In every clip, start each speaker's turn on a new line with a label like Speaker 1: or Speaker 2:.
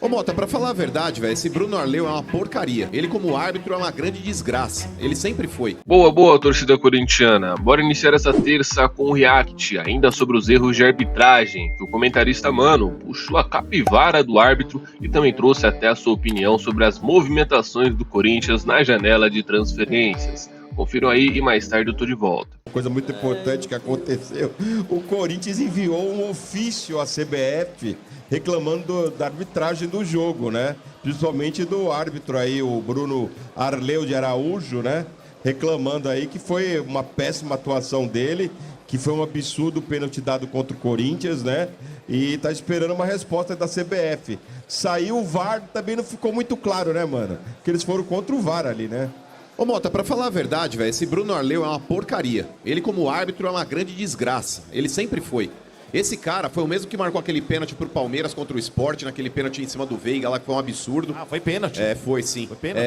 Speaker 1: Ô Mota, pra falar a verdade, velho, esse Bruno Arleu é uma porcaria. Ele como árbitro é uma grande desgraça. Ele sempre foi.
Speaker 2: Boa, torcida corintiana. Bora iniciar essa terça com um react, ainda sobre os erros de arbitragem, que o comentarista Mano puxou a capivara do árbitro e também trouxe até a sua opinião sobre as movimentações do Corinthians na janela de transferências. Confiram aí e mais tarde eu tô de volta.
Speaker 3: Coisa muito importante que aconteceu, o Corinthians enviou um ofício à CBF reclamando da arbitragem do jogo, né? Principalmente do árbitro aí, o Bruno Arleu de Araújo, né? Reclamando aí que foi uma péssima atuação dele, que foi um absurdo o pênalti dado contra o Corinthians, né? E tá esperando uma resposta da CBF. Saiu o VAR, também não ficou muito claro, né, mano? Porque eles foram contra o VAR ali, né?
Speaker 1: Ô Mota, pra falar a verdade, velho, esse Bruno Arleu é uma porcaria. Ele como árbitro é uma grande desgraça. Ele sempre foi. Esse cara foi o mesmo que marcou aquele pênalti pro Palmeiras contra o Sport, naquele pênalti em cima do Veiga lá, que foi um absurdo.
Speaker 4: Ah, foi pênalti?
Speaker 1: É, foi sim.
Speaker 4: Foi pênalti?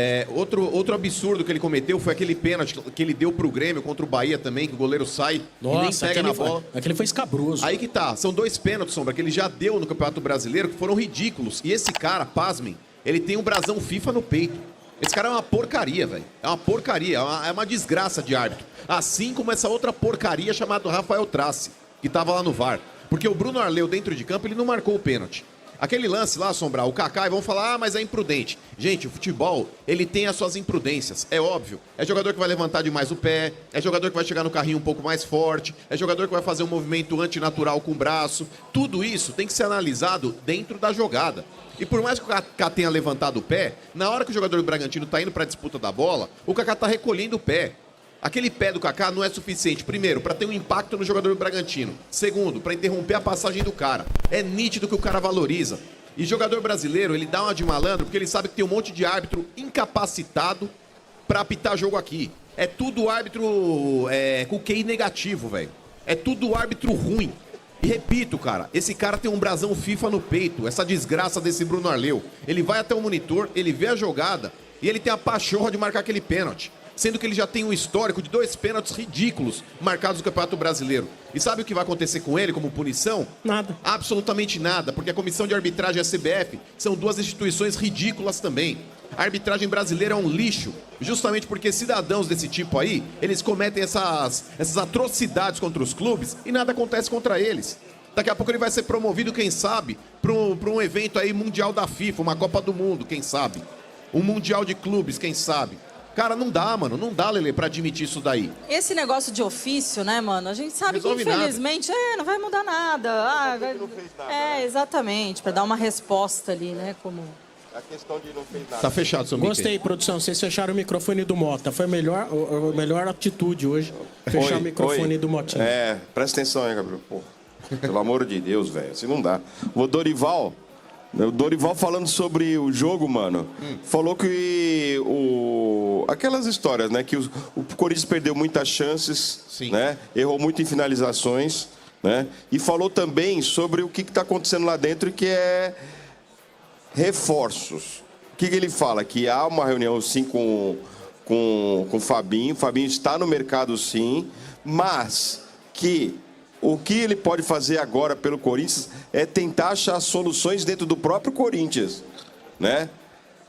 Speaker 1: Outro absurdo que ele cometeu foi aquele pênalti que ele deu pro Grêmio contra o Bahia também, que o goleiro sai e nem pega na bola.
Speaker 5: Aquele foi escabroso.
Speaker 1: Aí que tá, são dois pênaltis, Sombra, que ele já deu no Campeonato Brasileiro, que foram ridículos. E esse cara, pasmem, ele tem um brasão FIFA no peito. Esse cara é uma porcaria, velho. É uma porcaria, é uma desgraça de árbitro. Assim como essa outra porcaria chamada Rafael Trace, que tava lá no VAR. Porque o Bruno Arleu, dentro de campo, ele não marcou o pênalti. Aquele lance lá, Sombrar, o Kaká, e vão falar, mas é imprudente. Gente, o futebol, ele tem as suas imprudências, é óbvio. É jogador que vai levantar demais o pé, é jogador que vai chegar no carrinho um pouco mais forte, é jogador que vai fazer um movimento antinatural com o braço. Tudo isso tem que ser analisado dentro da jogada. E por mais que o Kaká tenha levantado o pé, na hora que o jogador do Bragantino tá indo pra disputa da bola, o Kaká tá recolhendo o pé. Aquele pé do Kaká não é suficiente, primeiro, para ter um impacto no jogador do Bragantino. Segundo, para interromper a passagem do cara. É nítido que o cara valoriza. E jogador brasileiro, ele dá uma de malandro porque ele sabe que tem um monte de árbitro incapacitado para apitar jogo aqui. É tudo árbitro com QI negativo, velho. É tudo árbitro ruim. E repito, cara, esse cara tem um brasão FIFA no peito, essa desgraça desse Bruno Arleu. Ele vai até o monitor, ele vê a jogada e ele tem a pachorra de marcar aquele pênalti. Sendo que ele já tem um histórico de 2 pênaltis ridículos marcados no Campeonato Brasileiro. E sabe o que vai acontecer com ele como punição?
Speaker 5: Nada.
Speaker 1: Absolutamente nada, porque a Comissão de Arbitragem e a CBF são 2 instituições ridículas também. A arbitragem brasileira é um lixo, justamente porque cidadãos desse tipo aí, eles cometem essas atrocidades contra os clubes e nada acontece contra eles. Daqui a pouco ele vai ser promovido, quem sabe, para um evento aí mundial da FIFA, uma Copa do Mundo, quem sabe. Um mundial de clubes, quem sabe. Cara, não dá, mano. Não dá, Lelê, pra admitir isso daí.
Speaker 6: Esse negócio de ofício, né, mano? A gente sabe
Speaker 1: Resolve
Speaker 6: que, infelizmente, não vai mudar nada. Exatamente. Pra dar uma resposta ali, né, como...
Speaker 3: A questão de não fez nada.
Speaker 1: Tá fechado, seu Mickey.
Speaker 5: Gostei, produção. Vocês fecharam o microfone do Mota. Foi a melhor atitude hoje. Fechar o microfone do Motinho.
Speaker 3: Presta atenção aí, Gabriel. Pô, pelo amor de Deus, velho. Assim não dá. O Dorival falando sobre o jogo, mano, falou que aquelas histórias, né? Que o Corinthians perdeu muitas chances,
Speaker 1: sim,
Speaker 3: né? Errou muito em finalizações, né? E falou também sobre o que está acontecendo lá dentro, que é reforços. O que ele fala? Que há uma reunião, sim, com o Fabinho. O Fabinho está no mercado, sim, mas que o que ele pode fazer agora pelo Corinthians é tentar achar soluções dentro do próprio Corinthians, né?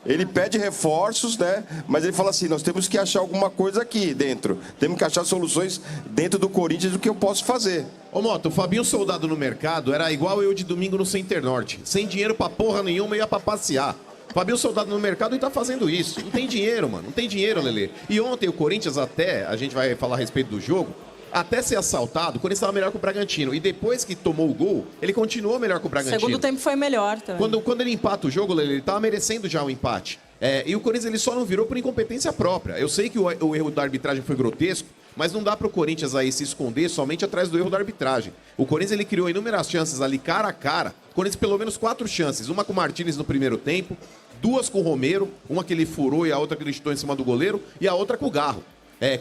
Speaker 3: Ele pede reforços, né? Mas ele fala assim, nós temos que achar alguma coisa aqui dentro. Temos que achar soluções dentro do Corinthians do que eu posso fazer.
Speaker 1: Ô, Mota, o Fabinho Soldado no mercado era igual eu de domingo no Center Norte. Sem dinheiro pra porra nenhuma, ia pra passear. Fabinho Soldado no mercado e tá fazendo isso. Não tem dinheiro, mano. Não tem dinheiro, Lelê. E ontem o Corinthians até, a gente vai falar a respeito do jogo, até ser assaltado, o Corinthians estava melhor que o Bragantino. E depois que tomou o gol, ele continuou melhor que o Bragantino.
Speaker 6: Segundo tempo foi melhor também.
Speaker 1: Quando ele empata o jogo, ele estava merecendo já o empate. E o Corinthians ele só não virou por incompetência própria. Eu sei que o erro da arbitragem foi grotesco, mas não dá para o Corinthians aí se esconder somente atrás do erro da arbitragem. O Corinthians ele criou inúmeras chances ali cara a cara. O Corinthians pelo menos 4 chances. Uma com o Martínez no primeiro tempo, 2 com o Romero, uma que ele furou e a outra que ele chutou em cima do goleiro, e a outra com o Garro.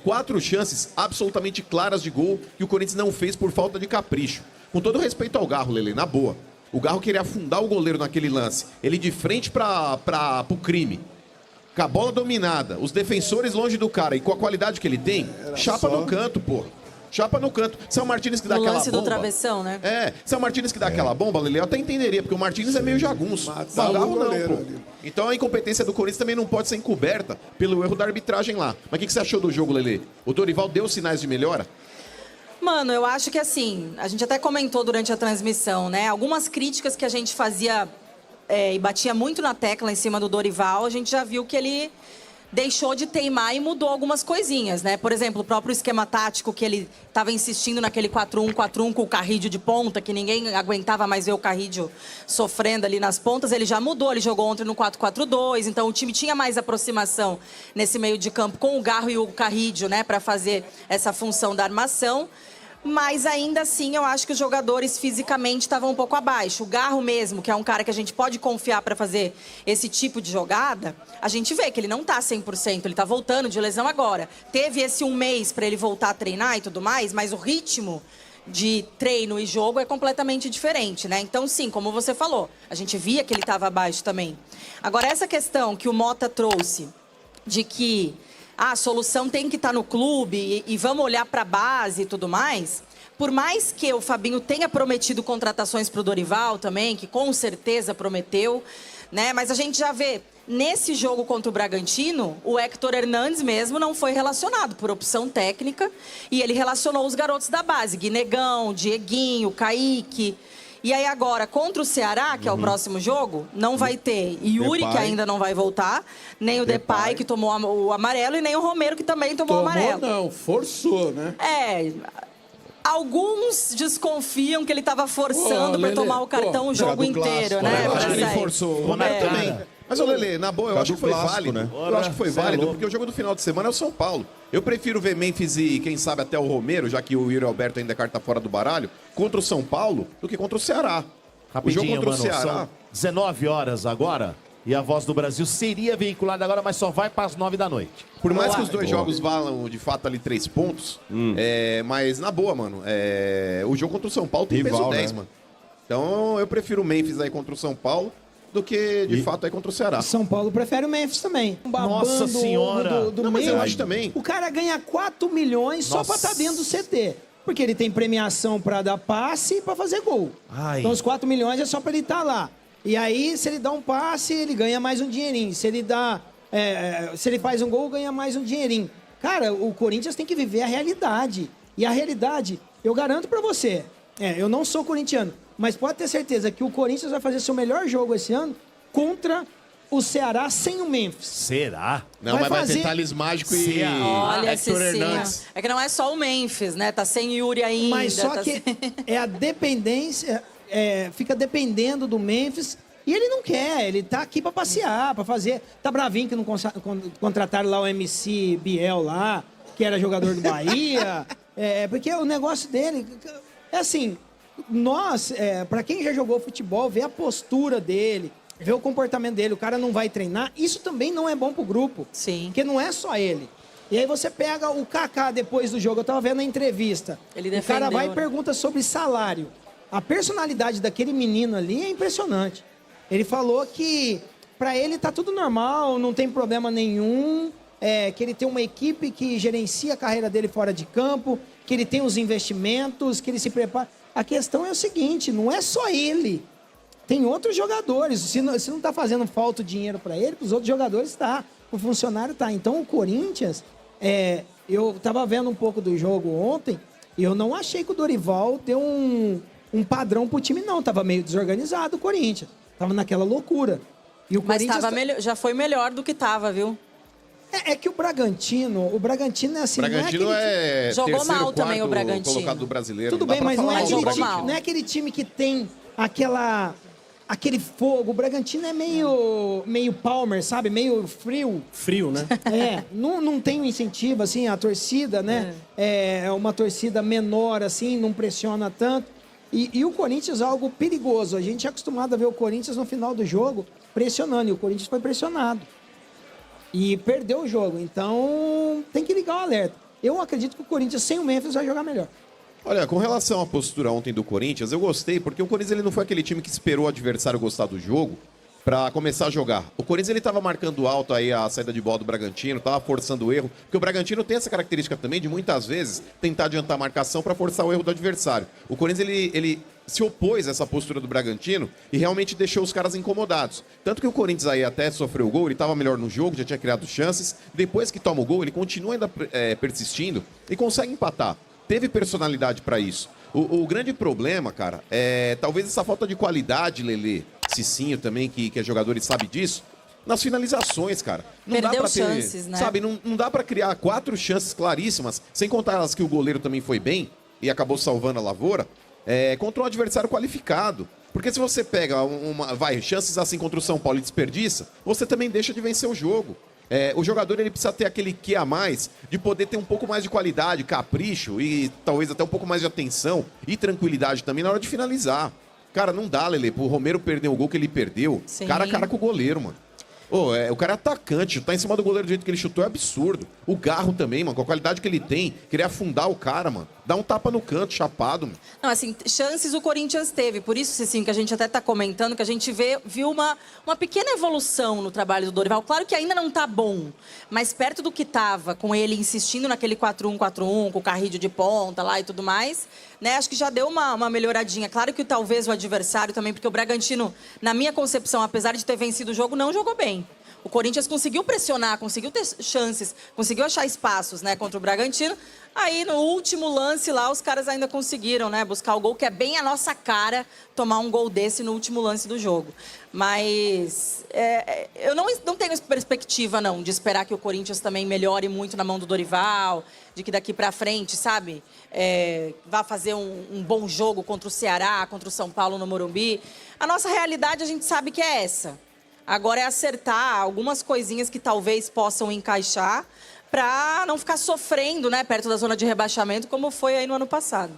Speaker 1: 4 chances absolutamente claras de gol que o Corinthians não fez por falta de capricho. Com todo respeito ao Garro, Lelê, na boa. O Garro queria afundar o goleiro naquele lance. Ele de frente pro crime. Com a bola dominada, os defensores longe do cara e com a qualidade que ele tem, chapa no canto, pô. Chapa no canto. Se é o Martínez que dá
Speaker 6: No
Speaker 1: aquela
Speaker 6: lance
Speaker 1: bomba...
Speaker 6: do travessão, né?
Speaker 1: Se é o Martínez que dá aquela bomba, Lele, eu até entenderia, porque o Martínez é meio jagunço.
Speaker 4: Matar o
Speaker 1: Zagallo não,
Speaker 4: goleiro
Speaker 1: pô.
Speaker 4: ali.
Speaker 1: Então a incompetência do Corinthians também não pode ser encoberta pelo erro da arbitragem lá. Mas o que você achou do jogo, Lele? O Dorival deu sinais de melhora?
Speaker 6: Mano, eu acho que assim, a gente até comentou durante a transmissão, né? Algumas críticas que a gente fazia e batia muito na tecla em cima do Dorival, a gente já viu que ele deixou de teimar e mudou algumas coisinhas, né? Por exemplo, o próprio esquema tático que ele estava insistindo naquele 4-1-4-1 com o Carrídio de ponta, que ninguém aguentava mais ver o Carrídio sofrendo ali nas pontas, ele já mudou, ele jogou ontem no 4-4-2, então o time tinha mais aproximação nesse meio de campo com o Garro e o Carrídio, né, para fazer essa função da armação. Mas ainda assim, eu acho que os jogadores fisicamente estavam um pouco abaixo. O Garro mesmo, que é um cara que a gente pode confiar para fazer esse tipo de jogada, a gente vê que ele não tá 100%, ele tá voltando de lesão agora. Teve esse um mês para ele voltar a treinar e tudo mais, mas o ritmo de treino e jogo é completamente diferente, né? Então, sim, como você falou, a gente via que ele estava abaixo também. Agora, essa questão que o Mota trouxe de que a solução tem que estar no clube e vamos olhar para a base e tudo mais. Por mais que o Fabinho tenha prometido contratações para o Dorival também, que com certeza prometeu, né? Mas a gente já vê, nesse jogo contra o Bragantino, o Héctor Hernandes mesmo não foi relacionado por opção técnica e ele relacionou os garotos da base, Guinegão, Dieguinho, Kaique. E aí agora, contra o Ceará, que é o próximo jogo, não vai ter Yuri,
Speaker 3: Depay.
Speaker 6: que ainda não vai voltar, nem o Depay, que tomou o amarelo, e nem o Romero, que também tomou o amarelo.
Speaker 4: Não, forçou, né?
Speaker 6: Alguns desconfiam que ele estava forçando para
Speaker 4: Lelê,
Speaker 6: tomar o cartão o jogo
Speaker 3: do
Speaker 6: inteiro,
Speaker 3: clássico,
Speaker 6: né?
Speaker 1: Eu
Speaker 6: pra
Speaker 1: acho que ele
Speaker 6: sair.
Speaker 1: forçou. O Romero também. Mas, ô Lele, na boa, eu acho que foi
Speaker 3: clássico,
Speaker 1: válido.
Speaker 3: né?
Speaker 1: Eu acho que foi
Speaker 4: Cê é
Speaker 1: válido,
Speaker 4: louco.
Speaker 1: porque o jogo do final de semana é o São Paulo. Eu prefiro ver Memphis e, quem sabe, até o Romero, já que o Yuri Alberto ainda é carta fora do baralho, contra o São Paulo, do que contra o Ceará.
Speaker 7: Rapidinho,
Speaker 1: o jogo contra
Speaker 7: mano,
Speaker 1: o Ceará...
Speaker 7: são 19 horas agora e a Voz do Brasil seria veiculada agora, mas só vai para as 9 da noite.
Speaker 1: Por mais que os dois jogos valam, de fato, ali 3 pontos, mas na boa, mano, o jogo contra o São Paulo tem
Speaker 3: Rival,
Speaker 1: peso 10,
Speaker 3: né?
Speaker 1: mano. Então eu prefiro o Memphis aí contra o São Paulo do que, de fato, aí contra o Ceará.
Speaker 8: São Paulo prefere o Memphis também.
Speaker 7: Nossa senhora!
Speaker 8: Do
Speaker 1: Não, mas eu
Speaker 8: meio,
Speaker 1: acho também.
Speaker 8: O cara ganha 4 milhões só pra estar dentro do CT. Porque ele tem premiação pra dar passe e pra fazer gol.
Speaker 7: Ai.
Speaker 8: Então os 4 milhões é só pra ele estar lá. E aí, se ele dá um passe, ele ganha mais um dinheirinho. Se ele dá, se ele faz um gol, ganha mais um dinheirinho. Cara, o Corinthians tem que viver a realidade. E a realidade, eu garanto pra você, eu não sou corintiano, mas pode ter certeza que o Corinthians vai fazer seu melhor jogo esse ano contra o Ceará sem o Memphis.
Speaker 7: Será?
Speaker 1: Não,
Speaker 8: vai
Speaker 1: mas vai
Speaker 8: fazer-
Speaker 1: ter Thales Mágico e
Speaker 6: Olha,
Speaker 1: Héctor
Speaker 6: Cicinho.
Speaker 1: Hernandes.
Speaker 6: É que não é só o Memphis, né? Tá sem Yuri ainda.
Speaker 8: Mas só
Speaker 6: tá
Speaker 8: que
Speaker 6: sem-
Speaker 8: é a dependência, fica dependendo do Memphis. E ele não quer, ele tá aqui pra passear, pra fazer. Tá bravinho que não contrataram lá o MC Biel lá, que era jogador do Bahia. Porque o negócio dele é assim, nós, pra quem já jogou futebol, vê a postura dele, vê o comportamento dele, o cara não vai treinar, isso também não é bom pro grupo.
Speaker 6: Sim.
Speaker 8: Porque não é só ele. E aí você pega o Kaká depois do jogo, eu tava vendo a entrevista.
Speaker 6: Ele
Speaker 8: o cara
Speaker 6: defendeu,
Speaker 8: vai e
Speaker 6: né?
Speaker 8: pergunta sobre salário. A personalidade daquele menino ali é impressionante. Ele falou que pra ele tá tudo normal, não tem problema nenhum, que ele tem uma equipe que gerencia a carreira dele fora de campo, que ele tem os investimentos, que ele se prepara. A questão é o seguinte, não é só ele. Tem outros jogadores. Se não tá fazendo falta o dinheiro pra ele, os outros jogadores tá. O funcionário tá. Então o Corinthians, eu tava vendo um pouco do jogo ontem, e eu não achei que o Dorival deu um padrão pro time, não. Tava meio desorganizado o Corinthians. Tava naquela loucura. E o
Speaker 6: Mas
Speaker 8: Corinthians
Speaker 6: tava já foi melhor do que tava, viu?
Speaker 8: É que o Bragantino é assim...
Speaker 1: Bragantino
Speaker 8: não é aquele time...
Speaker 6: Jogou
Speaker 1: terceiro,
Speaker 6: mal também
Speaker 1: quarto
Speaker 6: o Bragantino.
Speaker 1: colocado do brasileiro.
Speaker 8: Tudo
Speaker 1: Não dá
Speaker 8: bem,
Speaker 1: pra
Speaker 8: mas não
Speaker 1: falar
Speaker 8: é,
Speaker 1: mal do
Speaker 8: aquele time,
Speaker 1: Bragantino.
Speaker 8: não é aquele time que tem aquele fogo. O Bragantino é meio Palmer, sabe? Meio frio.
Speaker 5: Frio, né?
Speaker 8: Não tem um incentivo, assim, a torcida, né? É uma torcida menor, assim, não pressiona tanto. E o Corinthians é algo perigoso. A gente é acostumado a ver o Corinthians no final do jogo pressionando, e o Corinthians foi pressionado. E perdeu o jogo, então tem que ligar o alerta. Eu acredito que o Corinthians sem o Memphis vai jogar melhor.
Speaker 1: Olha, com relação à postura ontem do Corinthians, eu gostei, porque o Corinthians ele não foi aquele time que esperou o adversário gostar do jogo pra começar a jogar. O Corinthians ele tava marcando alto aí a saída de bola do Bragantino, tava forçando o erro, porque o Bragantino tem essa característica também de muitas vezes tentar adiantar a marcação para forçar o erro do adversário. O Corinthians ele se opôs a essa postura do Bragantino e realmente deixou os caras incomodados. Tanto que o Corinthians aí até sofreu o gol, ele estava melhor no jogo, já tinha criado chances. Depois que toma o gol, ele continua ainda persistindo e consegue empatar. Teve personalidade para isso. O grande problema, cara, é talvez essa falta de qualidade, Lelê, Cicinho também, que é jogador e sabe disso, nas finalizações, cara. Não
Speaker 6: Perdeu
Speaker 1: dá pra
Speaker 6: chances, né?
Speaker 1: Sabe, não dá pra criar 4 chances claríssimas, sem contar as que o goleiro também foi bem e acabou salvando a lavoura, contra um adversário qualificado. Porque se você pega chances assim contra o São Paulo e desperdiça, você também deixa de vencer o jogo. O jogador ele precisa ter aquele que a mais de poder ter um pouco mais de qualidade, capricho e talvez até um pouco mais de atenção e tranquilidade também na hora de finalizar. Cara, não dá, Lelê, pro Romero perder o gol que ele perdeu,
Speaker 6: Sim.
Speaker 1: cara a cara com o goleiro, mano. O cara é atacante, tá em cima do goleiro do jeito que ele chutou é absurdo. O Garro também, mano, com a qualidade que ele tem, querer afundar o cara, mano. Dá um tapa no canto, chapado, mano.
Speaker 6: Não, assim, chances o Corinthians teve. Por isso, Cicinho, que a gente até tá comentando, que a gente viu uma pequena evolução no trabalho do Dorival. Claro que ainda não tá bom, mas perto do que tava, com ele insistindo naquele 4-1-4-1, com o Carrillo de ponta lá e tudo mais, né? Acho que já deu uma melhoradinha. Claro que talvez o adversário também, porque o Bragantino, na minha concepção, apesar de ter vencido o jogo, não jogou bem. O Corinthians conseguiu pressionar, conseguiu ter chances, conseguiu achar espaços, né, contra o Bragantino. Aí, no último lance lá, os caras ainda conseguiram, né, buscar o gol, que é bem a nossa cara, tomar um gol desse no último lance do jogo. Mas eu não tenho perspectiva, não, de esperar que o Corinthians também melhore muito na mão do Dorival, de que daqui pra frente, sabe, vá fazer um bom jogo contra o Ceará, contra o São Paulo no Morumbi. A nossa realidade, a gente sabe que é essa. Agora é acertar algumas coisinhas que talvez possam encaixar para não ficar sofrendo, né, perto da zona de rebaixamento, como foi aí no ano passado.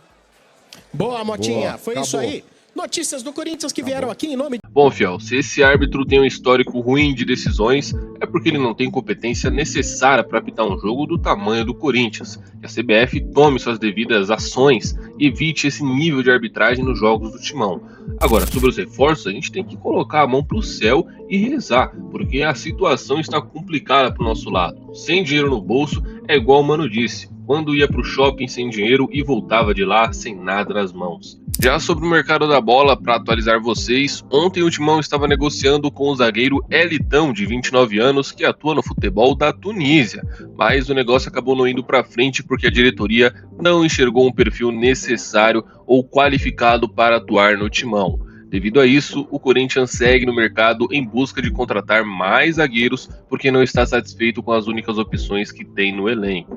Speaker 5: Boa, Motinha.
Speaker 3: Boa,
Speaker 5: Foi
Speaker 3: acabou.
Speaker 5: isso aí. Notícias do Corinthians que vieram aqui em nome...
Speaker 2: Bom, Fiel, se esse árbitro tem um histórico ruim de decisões, é porque ele não tem competência necessária para apitar um jogo do tamanho do Corinthians. Que a CBF tome suas devidas ações e evite esse nível de arbitragem nos jogos do Timão. Agora, sobre os reforços, a gente tem que colocar a mão pro céu e rezar, porque a situação está complicada pro nosso lado. Sem dinheiro no bolso, é igual o Mano disse, quando ia pro shopping sem dinheiro e voltava de lá sem nada nas mãos. Já sobre o mercado da bola, para atualizar vocês, ontem o Timão estava negociando com o zagueiro Elitão, de 29 anos, que atua no futebol da Tunísia. Mas o negócio acabou não indo para frente porque a diretoria não enxergou um perfil necessário ou qualificado para atuar no Timão. Devido a isso, o Corinthians segue no mercado em busca de contratar mais zagueiros porque não está satisfeito com as únicas opções que tem no elenco.